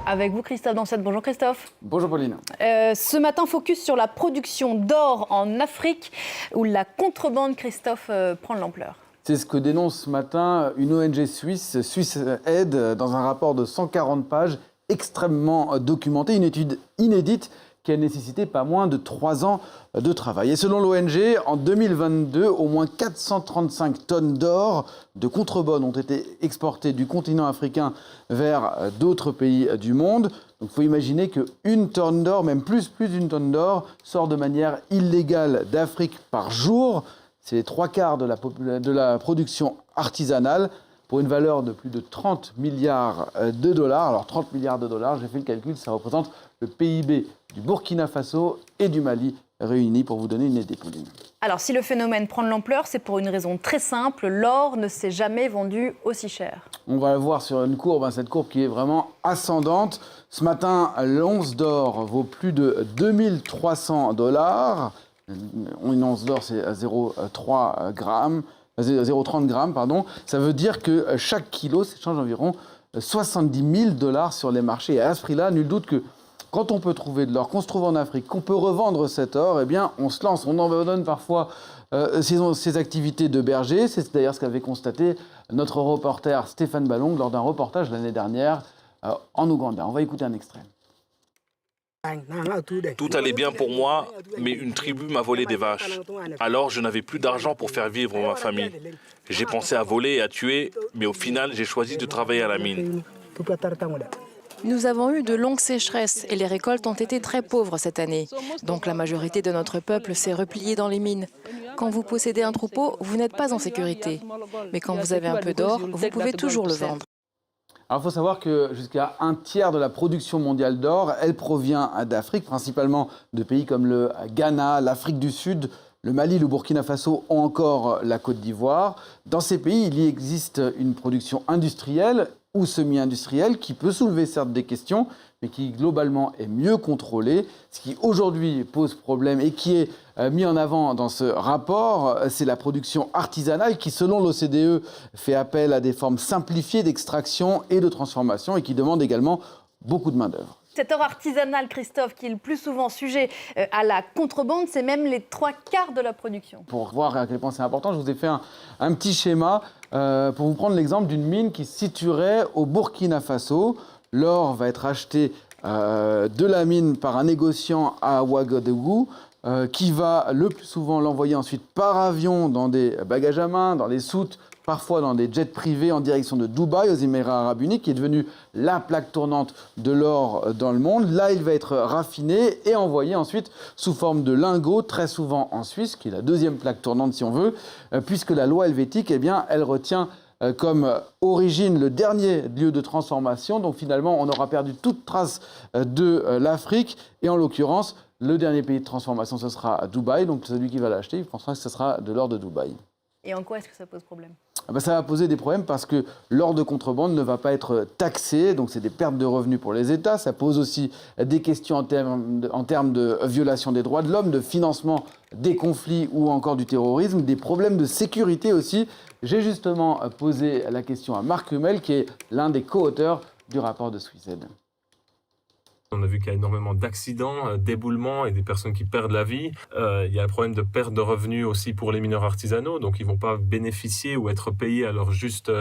Avec vous, Christophe Dansette. Bonjour Christophe. Bonjour Pauline. Ce matin, focus sur la production d'or en Afrique, où la contrebande, Christophe, prend de l'ampleur. C'est ce que dénonce ce matin une ONG suisse, Swiss Aid, dans un rapport de 140 pages extrêmement documenté, une étude inédite qui a nécessité pas moins de 3 ans de travail. Et selon l'ONG, en 2022, au moins 435 tonnes d'or de contrebande ont été exportées du continent africain vers d'autres pays du monde. Donc il faut imaginer qu'une tonne d'or, même plus d'une tonne d'or, sort de manière illégale d'Afrique par jour. C'est les 3/4 de la production artisanale pour une valeur de plus de 30 milliards de dollars. Alors 30 milliards de dollars, j'ai fait le calcul, ça représente le PIB du Burkina Faso et du Mali réunis, pour vous donner une idée, Pauline. Alors si le phénomène prend de l'ampleur, c'est pour une raison très simple, l'or ne s'est jamais vendu aussi cher. On va le voir sur une courbe, cette courbe qui est vraiment ascendante. Ce matin, l'once d'or vaut plus de 2300 dollars. Une once d'or, c'est 0,3 grammes. 0,30 grammes, pardon. Ça veut dire que chaque kilo s'échange environ 70 000 dollars sur les marchés. Et à ce prix-là, nul doute que quand on peut trouver de l'or, qu'on se trouve en Afrique, qu'on peut revendre cet or, eh bien, on se lance. On abandonne parfois ses activités de berger. C'est d'ailleurs ce qu'avait constaté notre reporter Stéphane Ballong lors d'un reportage l'année dernière en Ouganda. On va écouter un extrait. Tout allait bien pour moi, mais une tribu m'a volé des vaches. Alors je n'avais plus d'argent pour faire vivre ma famille. J'ai pensé à voler et à tuer, mais au final j'ai choisi de travailler à la mine. Nous avons eu de longues sécheresses et les récoltes ont été très pauvres cette année. Donc la majorité de notre peuple s'est replié dans les mines. Quand vous possédez un troupeau, vous n'êtes pas en sécurité. Mais quand vous avez un peu d'or, vous pouvez toujours le vendre. Alors, il faut savoir que jusqu'à 1/3 de la production mondiale d'or, elle provient d'Afrique, principalement de pays comme le Ghana, l'Afrique du Sud, le Mali, le Burkina Faso ou encore la Côte d'Ivoire. Dans ces pays, il y existe une production industrielle ou semi-industrielle qui peut soulever certes des questions, mais qui globalement est mieux contrôlée. Ce qui aujourd'hui pose problème et qui est mis en avant dans ce rapport, c'est la production artisanale qui, selon l'OCDE, fait appel à des formes simplifiées d'extraction et de transformation et qui demande également beaucoup de main-d'œuvre. Cet or artisanal, Christophe, qui est le plus souvent sujet à la contrebande, c'est même les 3/4 de la production. Pour voir à quel point c'est important, je vous ai fait un petit schéma pour vous prendre l'exemple d'une mine qui se situerait au Burkina Faso. L'or va être acheté de la mine par un négociant à Ouagadougou qui va le plus souvent l'envoyer ensuite par avion dans des bagages à main, dans les soutes, parfois dans des jets privés en direction de Dubaï, aux Émirats Arabes Unis, qui est devenue la plaque tournante de l'or dans le monde. Là, il va être raffiné et envoyé ensuite sous forme de lingots, très souvent en Suisse, qui est la deuxième plaque tournante si on veut, puisque la loi helvétique, eh bien, elle retient comme origine le dernier lieu de transformation. Donc finalement, on aura perdu toute trace de l'Afrique. Et en l'occurrence, le dernier pays de transformation, ce sera Dubaï. Donc celui qui va l'acheter, il pensera que ce sera de l'or de Dubaï. Et en quoi est-ce que ça pose problème ? Ça va poser des problèmes parce que l'or de contrebande ne va pas être taxé, donc c'est des pertes de revenus pour les États. Ça pose aussi des questions en termes de violation des droits de l'homme, de financement des conflits ou encore du terrorisme, des problèmes de sécurité aussi. J'ai justement posé la question à Marc Hummel, qui est l'un des co-auteurs du rapport de Swiss Aid. On a vu qu'il y a énormément d'accidents, d'éboulements et des personnes qui perdent la vie. Il y a un problème de perte de revenus aussi pour les mineurs artisanaux, donc ils ne vont pas bénéficier ou être payés à leur juste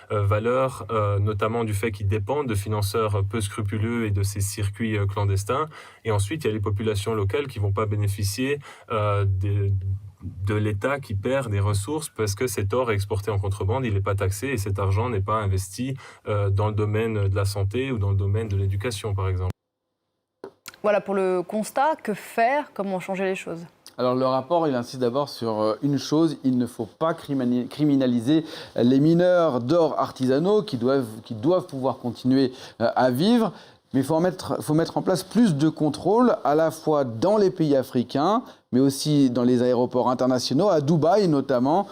valeur, notamment du fait qu'ils dépendent de financeurs peu scrupuleux et de ces circuits clandestins. Et ensuite, il y a les populations locales qui ne vont pas bénéficier de l'État qui perd des ressources parce que cet or est exporté en contrebande, il n'est pas taxé et cet argent n'est pas investi dans le domaine de la santé ou dans le domaine de l'éducation, par exemple. Voilà pour le constat. Que faire ? Comment changer les choses ? Alors le rapport, il insiste d'abord sur une chose, il ne faut pas criminaliser les mineurs d'or artisanaux qui doivent pouvoir continuer à vivre. Mais il faut mettre en place plus de contrôles, à la fois dans les pays africains, mais aussi dans les aéroports internationaux, à Dubaï notamment,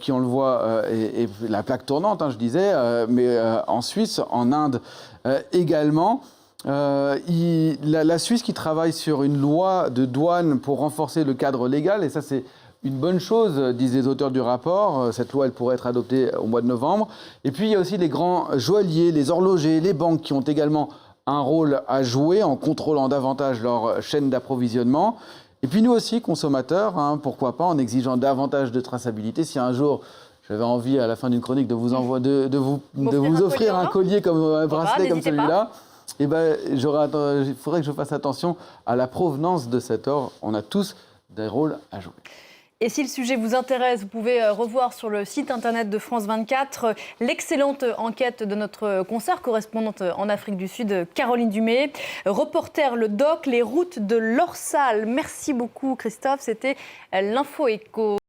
qui, on le voit, est la plaque tournante, je disais, mais en Suisse, en Inde également. La Suisse qui travaille sur une loi de douane pour renforcer le cadre légal, et ça c'est une bonne chose, disent les auteurs du rapport. Cette loi, elle pourrait être adoptée au mois de novembre. Et puis il y a aussi les grands joailliers, les horlogers, les banques qui ont également un rôle à jouer en contrôlant davantage leur chaîne d'approvisionnement. Et puis nous aussi, consommateurs, hein, pourquoi pas, en exigeant davantage de traçabilité. Si un jour j'avais envie, à la fin d'une chronique, de vous offrir un collier comme un bracelet comme celui-là, eh ben, il faudrait que je fasse attention à la provenance de cet or. On a tous des rôles à jouer. Et si le sujet vous intéresse, vous pouvez revoir sur le site internet de France 24 l'excellente enquête de notre consoeur correspondante en Afrique du Sud, Caroline Dumais. Reporter Le Doc, les routes de l'Orsal. Merci beaucoup Christophe, c'était l'Info Éco.